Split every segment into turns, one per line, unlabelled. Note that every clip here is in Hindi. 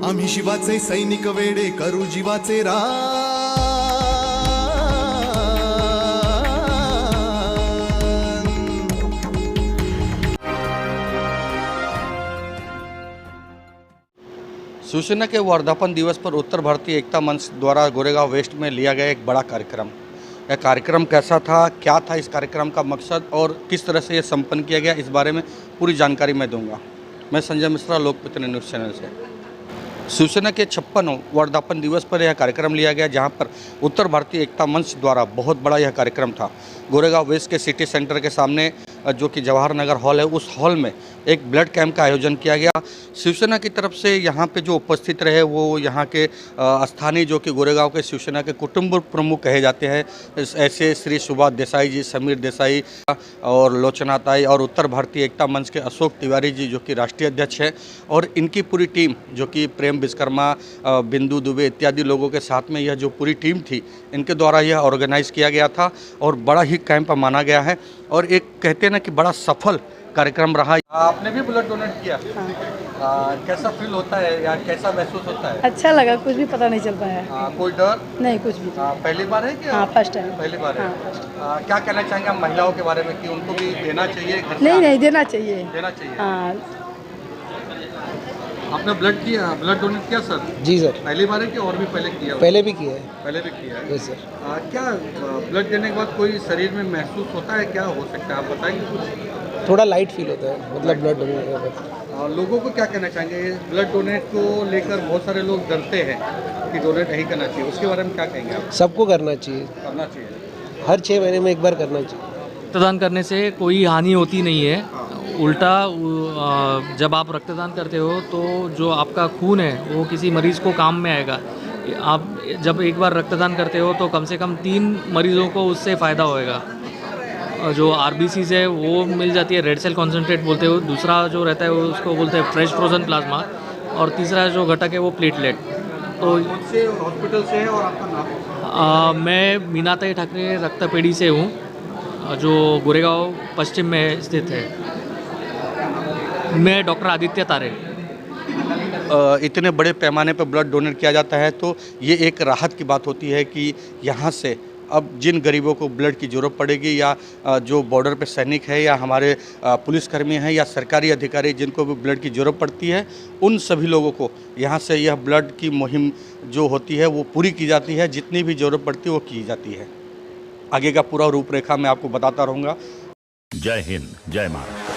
आम्ही शिवाचे सैनिक वेडे करू जीवाचे रान।
शिवसेना के वर्धापन दिवस पर उत्तर भारतीय एकता मंच द्वारा गोरेगांव वेस्ट में लिया गया एक बड़ा कार्यक्रम। यह कार्यक्रम कैसा था, क्या था इस कार्यक्रम का मकसद और किस तरह से यह संपन्न किया गया, इस बारे में पूरी जानकारी मैं दूंगा। मैं संजय मिश्रा, लोकमित्र न्यूज़ चैनल से। शिवसेना के 56वें वर्धापन दिवस पर यह कार्यक्रम लिया गया, जहां पर उत्तर भारतीय एकता मंच द्वारा बहुत बड़ा यह कार्यक्रम था। गोरेगांव वेस्ट के सिटी सेंटर के सामने जो कि जवाहर नगर हॉल है, उस हॉल में एक ब्लड कैंप का आयोजन किया गया। शिवसेना की तरफ से यहाँ पे जो उपस्थित रहे वो यहाँ के स्थानीय जो कि गोरेगांव के शिवसेना के कुटुंब प्रमुख कहे जाते हैं, ऐसे श्री सुभाष देसाई जी, समीर देसाई और लोचना ताई और उत्तर भारतीय एकता मंच के अशोक तिवारी जी जो कि राष्ट्रीय अध्यक्ष हैं, और इनकी पूरी टीम जो कि प्रेम विश्वकर्मा, बिंदु दुबे इत्यादि लोगों के साथ में यह जो पूरी टीम थी, इनके द्वारा यह ऑर्गेनाइज़ किया गया था और बड़ा ही कैंप माना गया है और एक कहते हैं ना कि बड़ा सफल कार्यक्रम रहा। आपने भी ब्लड डोनेट किया? हाँ। कैसा फील होता है या कैसा महसूस होता है?
अच्छा लगा, कुछ भी पता नहीं चल पाया।
कोई डर
नहीं, कुछ भी।
पहली बार है क्या?
हाँ, फर्स्ट टाइम।
पहली बार है।
हाँ।
क्या कहना चाहेंगे आप महिलाओं के बारे में कि उनको भी देना चाहिए?
नहीं, देना चाहिए।
देना चाहिए।
हाँ।
आपने ब्लड किया, ब्लड डोनेट किया सर?
जी सर।
पहली बार है कि और भी पहले किया?
पहले भी किया है।
पहले भी किया है।
Yes sir.
क्या ब्लड देने के बाद कोई शरीर में महसूस होता है, क्या हो सकता है, आप बताएंगे कुछ?
थोड़ा लाइट फील होता है, मतलब ब्लड डोनेट के बाद।
लोगों को क्या कहना चाहेंगे? ब्लड डोनेट को लेकर बहुत सारे लोग डरते हैं कि डोनेट नहीं करना चाहिए, उसके बारे में क्या कहेंगे आप?
सबको करना चाहिए,
करना चाहिए।
हर 6 महीने में एक बार करना चाहिए।
रक्तदान करने से कोई हानि होती नहीं है, उल्टा जब आप रक्तदान करते हो तो जो आपका खून है वो किसी मरीज़ को काम में आएगा। आप जब एक बार रक्तदान करते हो तो कम से कम 3 मरीज़ों को उससे फ़ायदा होएगा। जो RBCs है वो मिल जाती है, रेड सेल कॉन्सेंट्रेट बोलते हो, दूसरा जो रहता है वो उसको बोलते हैं फ्रेश फ्रोजन प्लाज्मा, और तीसरा जो घटक है वो प्लेटलेट। तो
कौन से हॉस्पिटल से है और आपका नाम?
मैं मीनाताई ठाकरे रक्तपेढ़ी से हूँ, जो गोरेगांव पश्चिम में स्थित है। मैं डॉक्टर आदित्य तारे।
इतने बड़े पैमाने पर ब्लड डोनेट किया जाता है तो ये एक राहत की बात होती है कि यहाँ से अब जिन गरीबों को ब्लड की ज़रूरत पड़ेगी, या जो बॉर्डर पे सैनिक है, या हमारे पुलिसकर्मी हैं, या सरकारी अधिकारी जिनको भी ब्लड की ज़रूरत पड़ती है, उन सभी लोगों को यहाँ से यह ब्लड की मुहिम जो होती है वो पूरी की जाती है। जितनी भी ज़रूरत पड़ती है वो की जाती है। आगे का पूरा रूपरेखा मैं आपको बताता रहूँगा।
जय हिंद, जय महाराष्ट्र।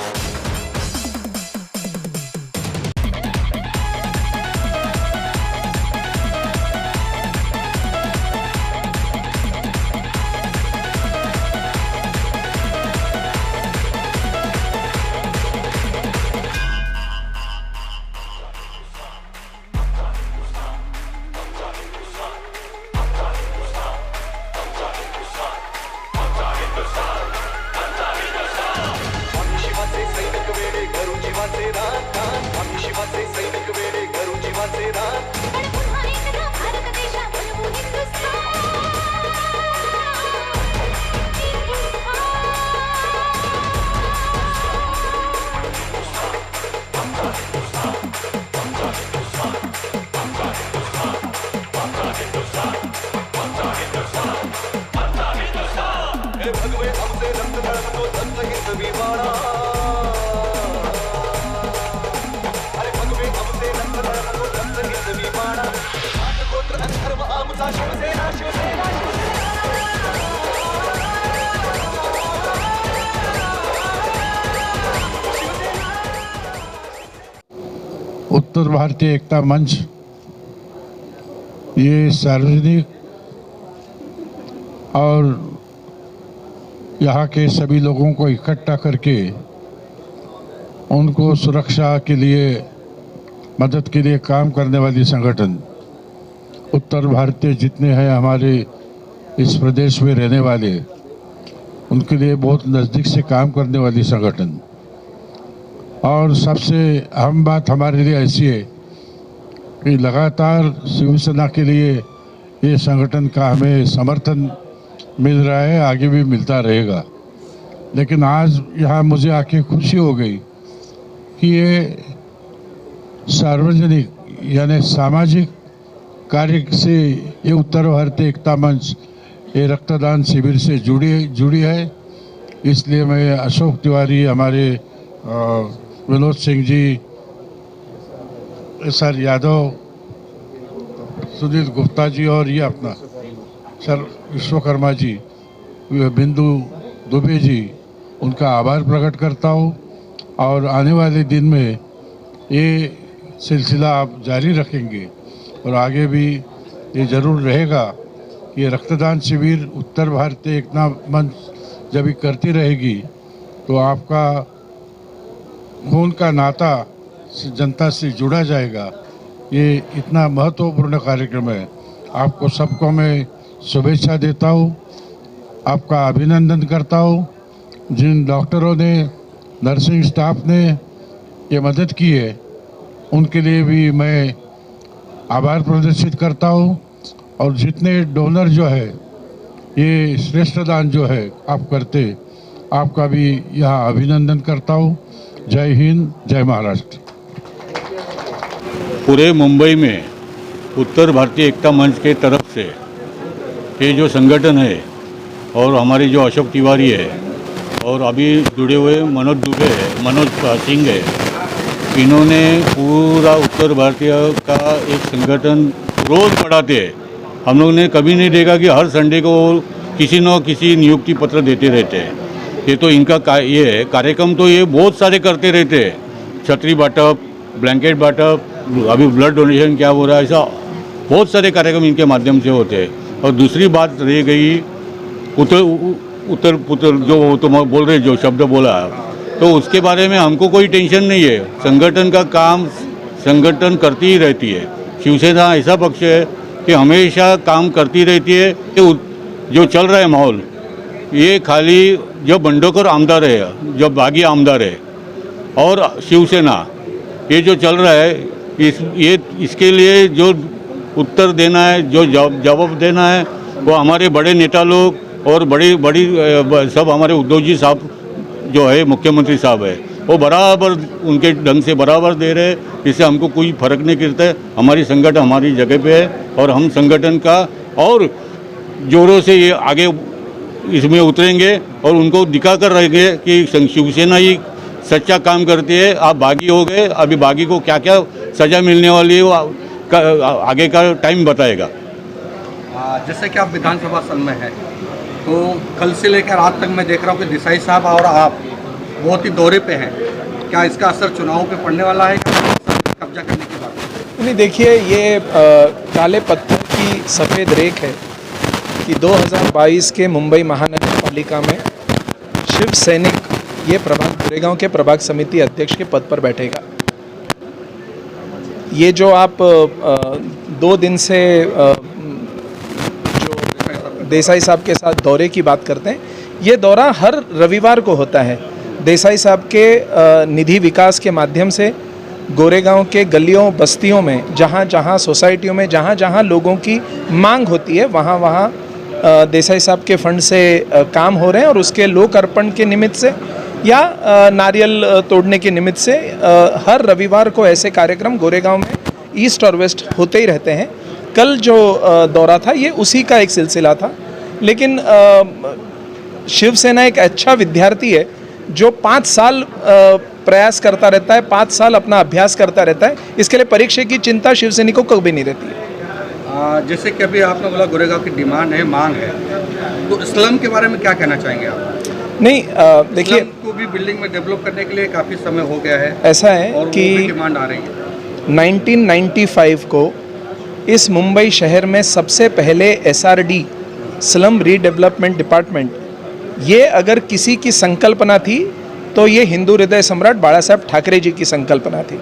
उत्तर भारतीय एकता मंच ये सार्वजनिक और यहाँ के सभी लोगों को इकट्ठा करके उनको सुरक्षा के लिए, मदद के लिए काम करने वाली संगठन, उत्तर भारतीय जितने हैं हमारे इस प्रदेश में रहने वाले, उनके लिए बहुत नज़दीक से काम करने वाली संगठन। और सबसे अहम बात हमारे लिए ऐसी है कि लगातार शिवसेना के लिए ये संगठन का हमें समर्थन मिल रहा है, आगे भी मिलता रहेगा। लेकिन आज यहाँ मुझे आके खुशी हो गई कि ये सार्वजनिक यानी सामाजिक कार्य से ये उत्तर भारतीय एकता मंच ये रक्तदान शिविर से जुड़ी है। इसलिए मैं अशोक तिवारी, हमारे विनोद सिंह जी, सर यादव, सुनील गुप्ता जी और ये अपना सर विश्वकर्मा जी, बिंदु दुबे जी, उनका आभार प्रकट करता हूँ। और आने वाले दिन में ये सिलसिला आप जारी रखेंगे और आगे भी ये ज़रूर रहेगा। ये रक्तदान शिविर उत्तर भारतीय एकता मंच जब भी करती रहेगी तो आपका खून का नाता जनता से जुड़ा जाएगा। ये इतना महत्वपूर्ण कार्यक्रम है। आपको सबको मैं शुभेच्छा देता हूँ, आपका अभिनंदन करता हूँ। जिन डॉक्टरों ने, नर्सिंग स्टाफ ने ये मदद की है उनके लिए भी मैं आभार प्रदर्शित करता हूँ। और जितने डोनर जो है, ये श्रेष्ठ दान जो है आप करते, आपका भी यहाँ अभिनंदन करता हूँ। जय हिंद, जय महाराष्ट्र।
पूरे मुंबई में उत्तर भारतीय एकता मंच के तरफ से ये जो संगठन है और हमारे जो अशोक तिवारी है और अभी जुड़े हुए मनोज सिंह है, इन्होंने पूरा उत्तर भारतीय का एक संगठन रोज़ बढ़ाते हैं। हम लोग ने कभी नहीं देखा कि हर संडे को किसी न किसी नियुक्ति पत्र देते रहते हैं। ये तो इनका ये है कार्यक्रम, तो ये बहुत सारे करते रहते हैं। छतरी बांटप, ब्लैंकेट बांटप, अभी ब्लड डोनेशन क्या हो रहा है, ऐसा बहुत सारे कार्यक्रम इनके माध्यम से होते हैं। और दूसरी बात रह गई उत्तर जो तुम बोल रहे, जो शब्द बोला, तो उसके बारे में हमको कोई टेंशन नहीं है। संगठन का काम संगठन करती ही रहती है। शिवसेना ऐसा पक्ष है कि हमेशा काम करती रहती है। जो चल रहा है माहौल, ये खाली जो बंडोकर आमदार है, जो बागी आमदार है और शिवसेना, ये जो चल रहा है, इसके लिए जो उत्तर देना है, जो जवाब देना है, वो हमारे बड़े नेता लोग और बड़ी सब हमारे उद्धव जी साहब जो है, मुख्यमंत्री साहब है, वो बराबर उनके ढंग से बराबर दे रहे हैं। इससे हमको कोई फर्क नहीं गिरता है। हमारी संगठन हमारी जगह पे है और हम संगठन का और जोरों से ये आगे इसमें उतरेंगे और उनको दिखा कर रहेंगे कि शिवसेना ही सच्चा काम करती है। आप बागी हो गए, अभी बागी को क्या क्या सज़ा मिलने वाली है वो आगे का टाइम बताएगा।
जैसे कि आप विधानसभा सन में हैं, तो कल से लेकर आज तक मैं देख रहा हूँ कि देसाई साहब और आप बहुत ही दौरे पे हैं। क्या इसका असर चुनाव पे पड़ने वाला है, कब्जा करने की बात?
नहीं, देखिए, ये काले पत्थर की सफ़ेद रेख है कि 2022 के मुंबई महानगर पालिका में शिव सैनिक ये गोरेगांव के प्रभाग समिति अध्यक्ष के पद पर बैठेगा। ये जो आप 2 दिन से जो देसाई साहब के साथ दौरे की बात करते हैं, ये दौरा हर रविवार को होता है। देसाई साहब के निधि विकास के माध्यम से गोरेगांव के गलियों बस्तियों में, जहाँ जहाँ सोसाइटियों में जहाँ जहाँ लोगों की मांग होती है, वहाँ वहाँ देसाई साहब के फंड से काम हो रहे हैं। और उसके लोक अर्पण के निमित्त से या नारियल तोड़ने के निमित्त से हर रविवार को ऐसे कार्यक्रम गोरेगांव में ईस्ट और वेस्ट होते ही रहते हैं। कल जो दौरा था ये उसी का एक सिलसिला था। लेकिन शिवसेना एक अच्छा विद्यार्थी है जो 5 साल प्रयास करता रहता है, 5 साल अपना अभ्यास करता रहता है। इसके लिए परीक्षा की चिंता शिवसैनिकों को कभी नहीं रहती है।
जैसे कि अभी आपने बोला गोरेगांव की डिमांड है, मांग है, तो स्लम के बारे में क्या कहना चाहेंगे आप?
नहीं, देखिए,
को भी बिल्डिंग में डेवलप करने के लिए काफ़ी समय हो गया है।
ऐसा है
और
कि
डिमांड आ रही है।
1995 को इस मुंबई शहर में सबसे पहले SRD, स्लम रीडेवलपमेंट डिपार्टमेंट, ये अगर किसी की संकल्पना थी तो ये हिंदू हृदय सम्राट बाला साहब ठाकरे जी की संकल्पना थी।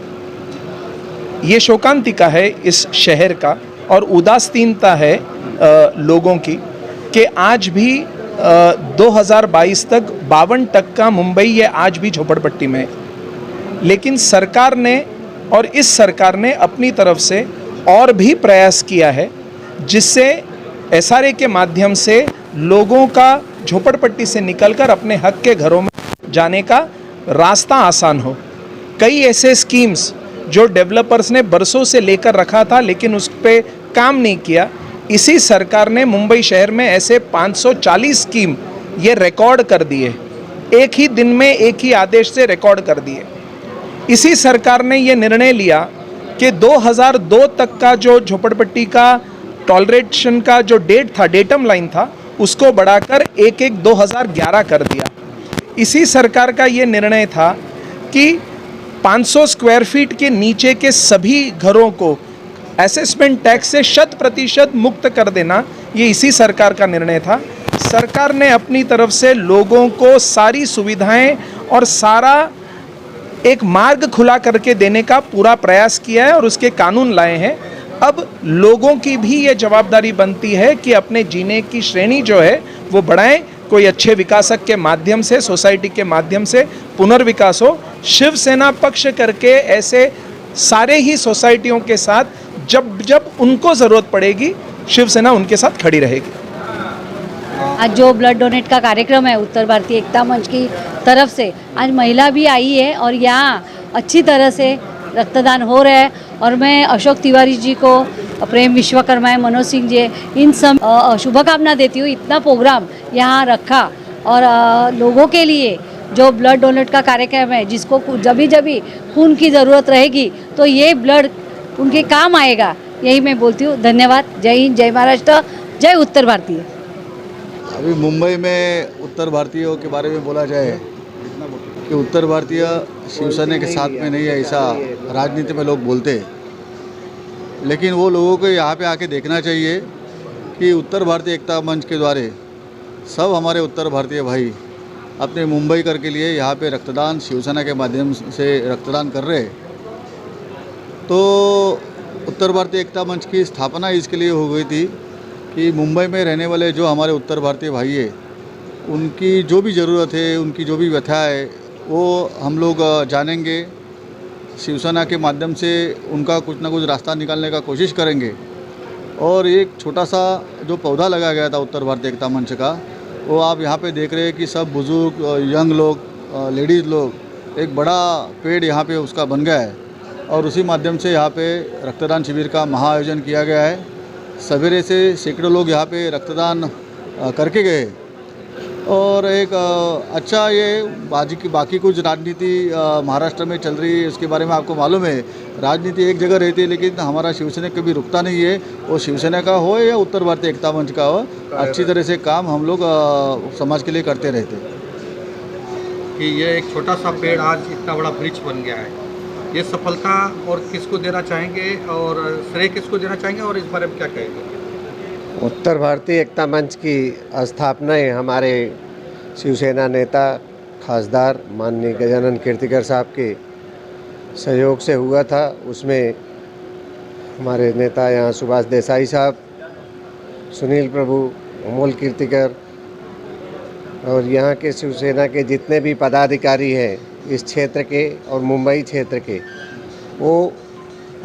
ये शोकांतिका है इस शहर का और उदासीनता है लोगों की कि आज भी 2022 तक 52% मुंबई ये आज भी झोपड़पट्टी में है। लेकिन सरकार ने और इस सरकार ने अपनी तरफ से और भी प्रयास किया है जिससे SRA के माध्यम से लोगों का झोपड़पट्टी से निकलकर अपने हक के घरों में जाने का रास्ता आसान हो। कई ऐसे स्कीम्स जो डेवलपर्स ने बरसों से लेकर रखा था लेकिन उस पर काम नहीं किया, इसी सरकार ने मुंबई शहर में ऐसे 540 स्कीम ये रिकॉर्ड कर दिए, एक ही दिन में एक ही आदेश से रिकॉर्ड कर दिए। इसी सरकार ने ये निर्णय लिया कि 2002 तक का जो झोपड़पट्टी का टॉलरेशन का जो डेट था, डेटम लाइन था, उसको बढ़ाकर 1/1/2011 कर दिया। इसी सरकार का ये निर्णय था कि 500 स्क्वायर फीट के नीचे के सभी घरों को असेसमेंट टैक्स से 100% मुक्त कर देना, ये इसी सरकार का निर्णय था। सरकार ने अपनी तरफ से लोगों को सारी सुविधाएं और सारा एक मार्ग खुला करके देने का पूरा प्रयास किया है और उसके कानून लाए हैं। अब लोगों की भी ये जवाबदारी बनती है कि अपने जीने की श्रेणी जो है वो बढ़ाएं, कोई अच्छे विकासक के माध्यम से, सोसाइटी के माध्यम से पुनर्विकास हो। शिवसेना पक्ष करके ऐसे सारे ही सोसाइटियों के साथ जब जब उनको ज़रूरत पड़ेगी, शिवसेना उनके साथ खड़ी रहेगी।
आज जो ब्लड डोनेट का कार्यक्रम है उत्तर भारतीय एकता मंच की तरफ से, आज महिला भी आई है और यहाँ अच्छी तरह से रक्तदान हो रहा है। और मैं अशोक तिवारी जी को, प्रेम विश्वकर्मा, मनोज सिंह जी, इन सब शुभकामना देती हूँ। इतना प्रोग्राम यहाँ रखा और लोगों के लिए जो ब्लड डोनेट का कार्यक्रम है, जिसको जब भी खून की ज़रूरत रहेगी तो ये ब्लड उनके काम आएगा, यही मैं बोलती हूँ। धन्यवाद। जय हिंद, जय महाराष्ट्र, जय उत्तर भारतीय।
अभी मुंबई में उत्तर भारतीयों के बारे में बोला जाए कि उत्तर भारतीय शिवसेना के साथ में नहीं है, ऐसा राजनीति में लोग बोलते हैं। लेकिन वो लोगों को यहाँ पे आके देखना चाहिए कि उत्तर भारतीय एकता मंच के द्वारा सब हमारे उत्तर भारतीय भाई अपने मुंबई कर के लिए यहाँ पे रक्तदान शिवसेना के माध्यम से रक्तदान कर रहे हैं। तो उत्तर भारतीय एकता मंच की स्थापना इसके लिए हो गई थी कि मुंबई में रहने वाले जो हमारे उत्तर भारतीय भाई हैं, उनकी जो भी ज़रूरत है, उनकी जो भी व्यथा है, वो हम लोग जानेंगे। शिवसेना के माध्यम से उनका कुछ ना कुछ रास्ता निकालने का कोशिश करेंगे। और एक छोटा सा जो पौधा लगाया गया था उत्तर भारतीय एकता मंच का, वो आप यहाँ पे देख रहे हैं कि सब बुज़ुर्ग, यंग लोग, लेडीज़ लोग, एक बड़ा पेड़ यहाँ पे उसका बन गया है। और उसी माध्यम से यहाँ पे रक्तदान शिविर का महाआयोजन किया गया है। सवेरे से सैकड़ों लोग यहाँ पे रक्तदान करके गए। और एक अच्छा ये बाकी कुछ राजनीति महाराष्ट्र में चल रही है, उसके बारे में आपको मालूम है। राजनीति एक जगह रहती है, लेकिन हमारा शिवसेना कभी रुकता नहीं है। वो शिवसेना का हो या उत्तर भारतीय एकता मंच का हो, अच्छी तरह से काम हम लोग समाज के लिए करते रहते हैं।
कि ये एक छोटा सा पेड़ आज इतना बड़ा ब्रिज बन गया है, ये सफलता और किसको देना चाहेंगे और श्रेय किसको देना चाहेंगे और इस बारे में क्या कहेंगे?
उत्तर भारतीय एकता मंच की स्थापना हमारे शिवसेना नेता खासदार माननीय गजानन कीर्तिकर साहब के सहयोग से हुआ था। उसमें हमारे नेता यहाँ सुभाष देसाई साहब, सुनील प्रभु, अमोल कीर्तिकर और यहाँ के शिवसेना के जितने भी पदाधिकारी हैं इस क्षेत्र के और मुंबई क्षेत्र के, वो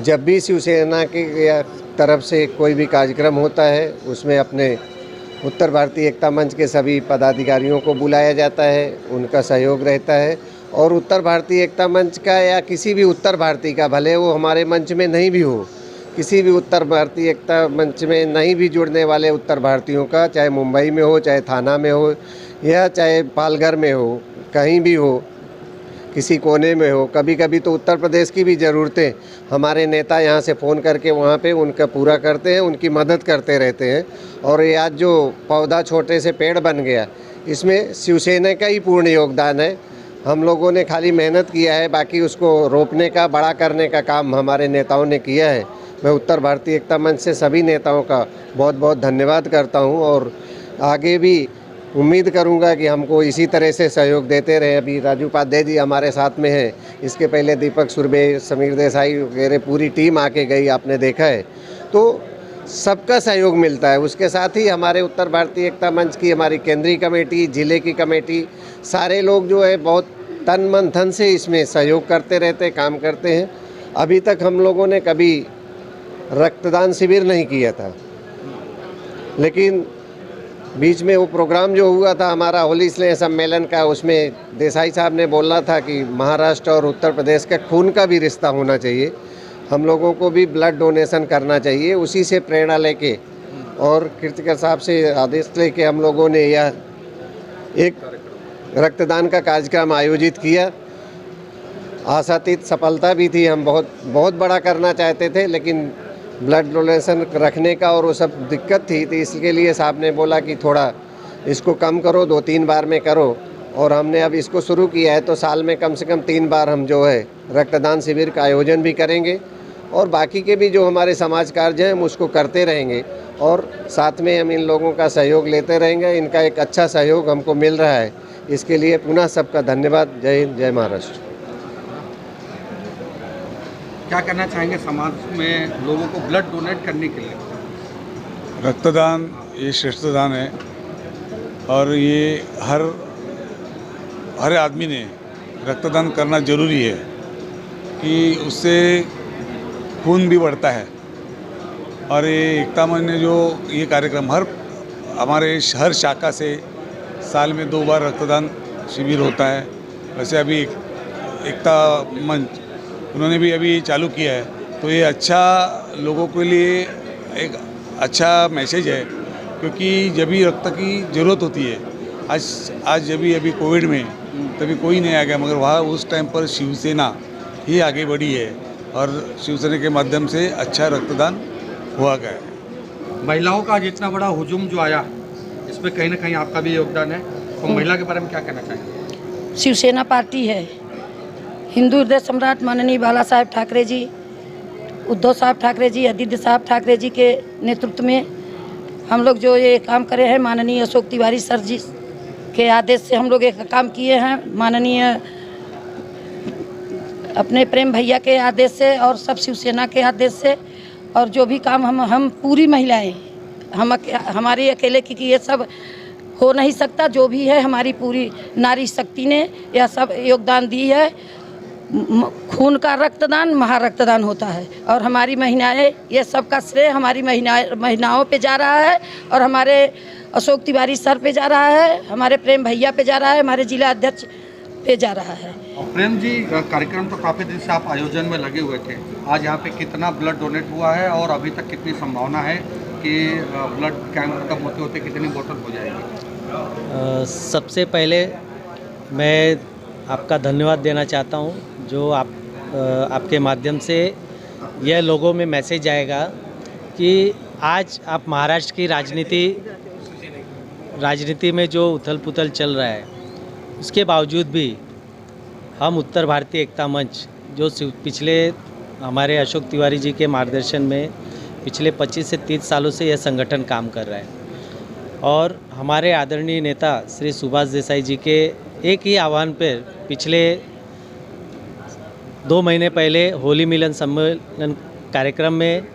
जब भी शिवसेना के तरफ से कोई भी कार्यक्रम होता है उसमें अपने उत्तर भारतीय एकता मंच के सभी पदाधिकारियों को बुलाया जाता है, उनका सहयोग रहता है। और उत्तर भारतीय एकता मंच का या किसी भी उत्तर भारतीय का, भले वो हमारे मंच में नहीं भी हो, किसी भी उत्तर भारतीय एकता मंच में नहीं भी जुड़ने वाले उत्तर भारतीयों का, चाहे मुंबई में हो, चाहे थाना में हो या चाहे पालघर में हो, कहीं भी हो, किसी कोने में हो, कभी कभी तो उत्तर प्रदेश की भी ज़रूरतें हमारे नेता यहाँ से फ़ोन करके वहाँ पे उनका पूरा करते हैं, उनकी मदद करते रहते हैं। और ये आज जो पौधा छोटे से पेड़ बन गया, इसमें शिवसेना का ही पूर्ण योगदान है। हम लोगों ने खाली मेहनत किया है, बाकी उसको रोपने का, बड़ा करने का काम हमारे नेताओं ने किया है। मैं उत्तर भारतीय एकता मंच से सभी नेताओं का बहुत बहुत धन्यवाद करता हूँ और आगे भी उम्मीद करूंगा कि हमको इसी तरह से सहयोग देते रहे। अभी राजू उपाध्याय जी हमारे साथ में हैं, इसके पहले दीपक सुरभे, समीर देसाई वगैरह पूरी टीम आके गई, आपने देखा है। तो सबका सहयोग मिलता है। उसके साथ ही हमारे उत्तर भारतीय एकता मंच की हमारी केंद्रीय कमेटी, जिले की कमेटी, सारे लोग जो है बहुत तन मन धन से इसमें सहयोग करते रहते, काम करते हैं। अभी तक हम लोगों ने कभी रक्तदान शिविर नहीं किया था, लेकिन बीच में वो प्रोग्राम जो हुआ था हमारा होली स्नेह सम्मेलन का, उसमें देसाई साहब ने बोला था कि महाराष्ट्र और उत्तर प्रदेश का खून का भी रिश्ता होना चाहिए, हम लोगों को भी ब्लड डोनेशन करना चाहिए। उसी से प्रेरणा लेके और कीर्तिकर साहब से आदेश लेके हम लोगों ने यह एक रक्तदान का कार्यक्रम आयोजित किया। आशातीत सफलता भी थी, हम बहुत बड़ा करना चाहते थे, लेकिन ब्लड डोनेशन रखने का और वो सब दिक्कत थी, तो इसके लिए साहब ने बोला कि थोड़ा इसको कम करो, 2-3 बार में करो। और हमने अब इसको शुरू किया है, तो साल में कम से कम 3 बार हम जो है रक्तदान शिविर का आयोजन भी करेंगे और बाकी के भी जो हमारे समाज कार्य हैं हम उसको करते रहेंगे और साथ में हम इन लोगों का सहयोग लेते रहेंगे। इनका एक अच्छा सहयोग हमको मिल रहा है, इसके लिए पुनः सबका धन्यवाद। जय हिंद, जय महाराष्ट्र।
क्या कहना चाहेंगे समाज में लोगों को ब्लड डोनेट करने के लिए?
रक्तदान ये श्रेष्ठ दान है और ये हर आदमी ने रक्तदान करना जरूरी है कि उससे खून भी बढ़ता है। और ये एकता मंच ने जो ये कार्यक्रम हमारे हर शाखा से साल में 2 बार रक्तदान शिविर होता है। वैसे अभी एकता मंच उन्होंने भी अभी चालू किया है, तो ये अच्छा लोगों के लिए एक अच्छा मैसेज है, क्योंकि जब भी रक्त की ज़रूरत होती है, आज जब भी अभी कोविड में तभी कोई नहीं आ गया, मगर वहाँ उस टाइम पर शिवसेना ही आगे बढ़ी है और शिवसेना के माध्यम से अच्छा रक्तदान हुआ गया है।
महिलाओं का जितना बड़ा हुजूम जो आया, इसमें कहीं ना कहीं आपका भी योगदान है, तो महिला के बारे में क्या कहना चाहेंगे?
शिवसेना पार्टी है, हिंदू हृदय सम्राट माननीय बाला साहेब ठाकरे जी, उद्धव साहब ठाकरे जी, आदित्य साहब ठाकरे जी के नेतृत्व में हम लोग जो ये काम करे हैं, माननीय अशोक तिवारी सर जी के आदेश से हम लोग एक काम किए हैं, माननीय अपने प्रेम भैया के आदेश से और सब शिवसेना के आदेश से। और जो भी काम हम पूरी महिलाएं, हमारी अकेले की ये सब हो नहीं सकता, जो भी है हमारी पूरी नारी शक्ति ने यह सब योगदान दी है। खून का रक्तदान महारक्तदान होता है और हमारी महिलाएं, ये सब का श्रेय हमारी महिलाओं पे जा रहा है और हमारे अशोक तिवारी सर पे जा रहा है, हमारे प्रेम भैया पे जा रहा है, हमारे जिला अध्यक्ष पे जा रहा है।
और प्रेम जी, कार्यक्रम तो काफ़ी दिन से आप आयोजन में लगे हुए थे, आज यहाँ पे कितना ब्लड डोनेट हुआ है और अभी तक कितनी संभावना है कि ब्लड कैंप खत्म होते होते कितनी बोतल हो जाएगी?
सबसे पहले मैं आपका धन्यवाद देना चाहता हूँ, जो आपके माध्यम से यह लोगों में मैसेज आएगा कि आज आप महाराष्ट्र की राजनीति में जो उथल पुथल चल रहा है, उसके बावजूद भी हम उत्तर भारतीय एकता मंच जो पिछले हमारे अशोक तिवारी जी के मार्गदर्शन में पिछले 25 से 30 सालों से यह संगठन काम कर रहा है और हमारे आदरणीय नेता श्री सुभाष देसाई जी के एक ही आह्वान पर पिछले 2 महीने पहले होली मिलन सम्मेलन कार्यक्रम में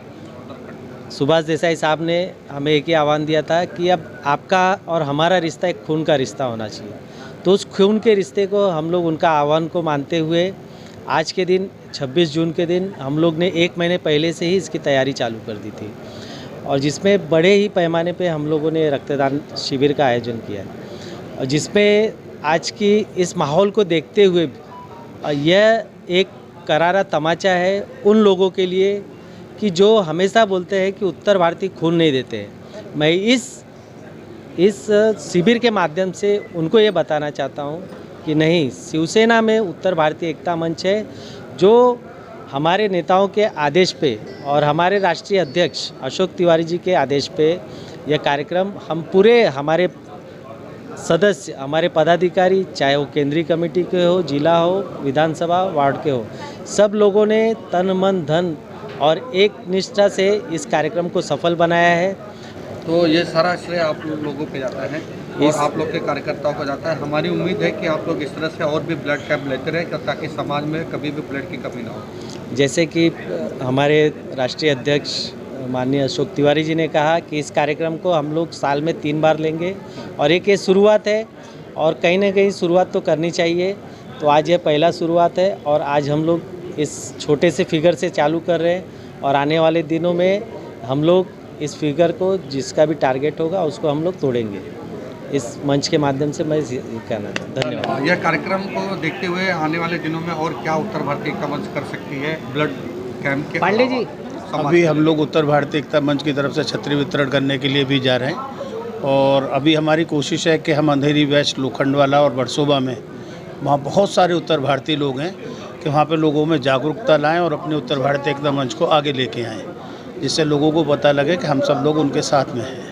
सुभाष देसाई साहब ने हमें एक ही आह्वान दिया था कि अब आपका और हमारा रिश्ता एक खून का रिश्ता होना चाहिए। तो उस खून के रिश्ते को हम लोग उनका आह्वान को मानते हुए आज के दिन 26 जून के दिन हम लोग ने 1 महीने पहले से ही इसकी तैयारी चालू कर दी थी और जिसमें बड़े ही पैमाने पे हम लोगों ने रक्तदान शिविर का आयोजन किया और जिसमें आज की इस माहौल को देखते हुए यह एक करारा तमाचा है उन लोगों के लिए कि जो हमेशा बोलते हैं कि उत्तर भारतीय खून नहीं देते हैं। मैं इस शिविर के माध्यम से उनको ये बताना चाहता हूँ कि नहीं, शिवसेना में उत्तर भारतीय एकता मंच है, जो हमारे नेताओं के आदेश पे और हमारे राष्ट्रीय अध्यक्ष अशोक तिवारी जी के आदेश पे यह कार्यक्रम हम पूरे हमारे सदस्य, हमारे पदाधिकारी, चाहे वो केंद्रीय कमेटी के हो, जिला हो, विधानसभा, वार्ड के हो, सब लोगों ने तन मन धन और एक निष्ठा से इस कार्यक्रम को सफल बनाया है।
तो ये सारा श्रेय आप लोगों पे जाता है और आप लोग के कार्यकर्ताओं को जाता है। हमारी उम्मीद है कि आप लोग इस तरह से और भी ब्लड कैंप लेते रहें ताकि समाज में कभी भी ब्लड की कमी ना हो।
जैसे कि हमारे राष्ट्रीय अध्यक्ष माननीय अशोक तिवारी जी ने कहा कि इस कार्यक्रम को हम लोग साल में 3 बार लेंगे और एक ये शुरुआत है और कहीं ना कहीं शुरुआत तो करनी चाहिए। तो आज यह पहला शुरुआत है और आज हम लोग इस छोटे से फिगर से चालू कर रहे हैं और आने वाले दिनों में हम लोग इस फिगर को जिसका भी टारगेट होगा उसको हम लोग तोड़ेंगे। इस मंच के माध्यम से मैं ये कहना चाहता हूँ। धन्यवाद।
यह कार्यक्रम को देखते हुए आने वाले दिनों में और क्या उत्तर भारतीय एकता मंच कर सकती है ब्लड कैंप के?
पांडे जी,
अभी हम लोग उत्तर भारतीय एकता मंच की तरफ से छतरी वितरण करने के लिए भी जा रहे हैं और अभी हमारी कोशिश है कि हम अंधेरी वेस्ट, लोखंडवाला और बरसोबा में वहाँ बहुत सारे उत्तर भारतीय लोग हैं कि वहाँ पे लोगों में जागरूकता लाएं और अपने उत्तर भारतीय एकता मंच को आगे लेके आएं, जिससे लोगों को पता लगे कि हम सब लोग उनके साथ में हैं।